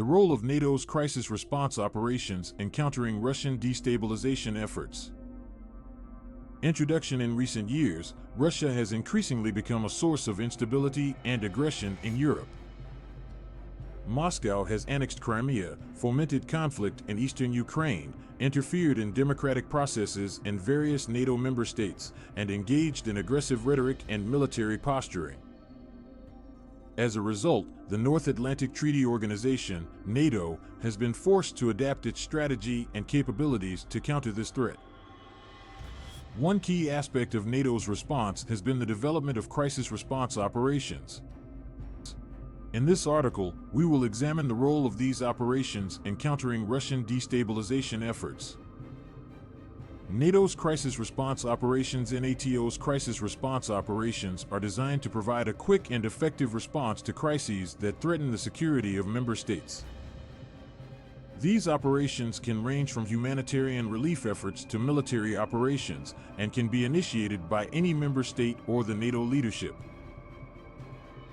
The role of NATO's crisis response operations in countering Russian destabilization efforts. Introduction. In recent years, Russia has increasingly become a source of instability and aggression in Europe. Moscow has annexed Crimea, fomented conflict in eastern Ukraine, interfered in democratic processes in various NATO member states, and engaged in aggressive rhetoric and military posturing. As a result, the North Atlantic Treaty Organization, NATO, has been forced to adapt its strategy and capabilities to counter this threat. One key aspect of NATO's response has been the development of crisis response operations. In this article, we will examine the role of these operations in countering Russian destabilization efforts. NATO's crisis response operations. NATO's crisis response operations are designed to provide a quick and effective response to crises that threaten the security of member states. These operations can range from humanitarian relief efforts to military operations and can be initiated by any member state or the NATO leadership.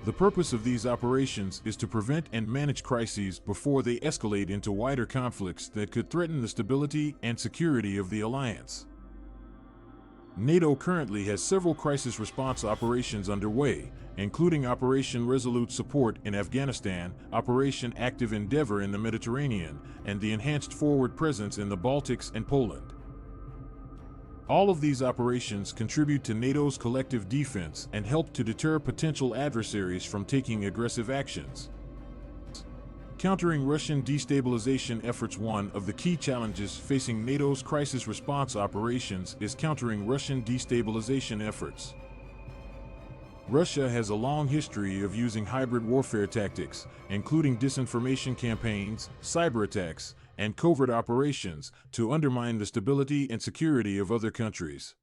The purpose of these operations is to prevent and manage crises before they escalate into wider conflicts that could threaten the stability and security of the alliance. NATO currently has several crisis response operations underway, including Operation Resolute Support in Afghanistan, Operation Active Endeavor in the Mediterranean, and the Enhanced Forward Presence in the Baltics and Poland. All of these operations contribute to NATO's collective defense and help to deter potential adversaries from taking aggressive actions. Countering Russian destabilization efforts. One of the key challenges facing NATO's crisis response operations is countering Russian destabilization efforts. Russia has a long history of using hybrid warfare tactics, including disinformation campaigns, cyber attacks, and covert operations, to undermine the stability and security of other countries.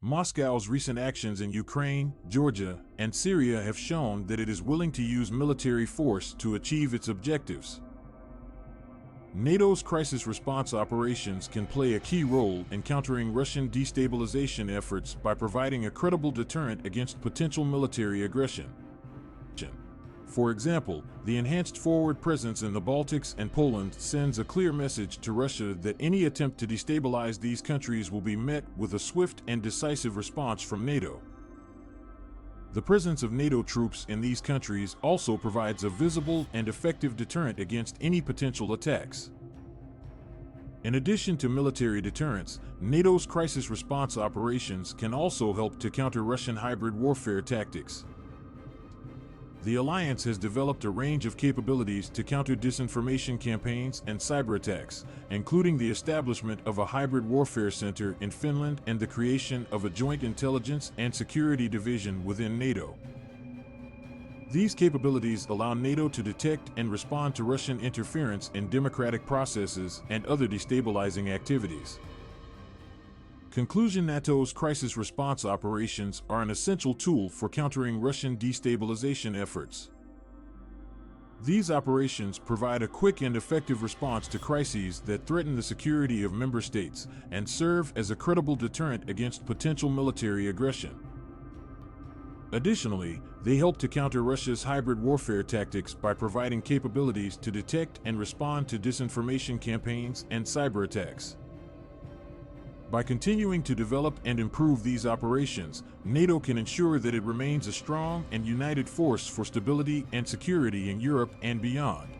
Moscow's recent actions in Ukraine, Georgia, and Syria have shown that it is willing to use military force to achieve its objectives. NATO's crisis response operations can play a key role in countering Russian destabilization efforts by providing a credible deterrent against potential military aggression. For example, the enhanced forward presence in the Baltics and Poland sends a clear message to Russia that any attempt to destabilize these countries will be met with a swift and decisive response from NATO. The presence of NATO troops in these countries also provides a visible and effective deterrent against any potential attacks. In addition to military deterrence, NATO's crisis response operations can also help to counter Russian hybrid warfare tactics. The alliance has developed a range of capabilities to counter disinformation campaigns and cyber attacks, including the establishment of a hybrid warfare center in Finland and the creation of a joint intelligence and security division within NATO. These capabilities allow NATO to detect and respond to Russian interference in democratic processes and other destabilizing activities. Conclusion. NATO's crisis response operations are an essential tool for countering Russian destabilization efforts. These operations provide a quick and effective response to crises that threaten the security of member states and serve as a credible deterrent against potential military aggression. Additionally, they help to counter Russia's hybrid warfare tactics by providing capabilities to detect and respond to disinformation campaigns and cyber attacks. By continuing to develop and improve these operations, NATO can ensure that it remains a strong and united force for stability and security in Europe and beyond.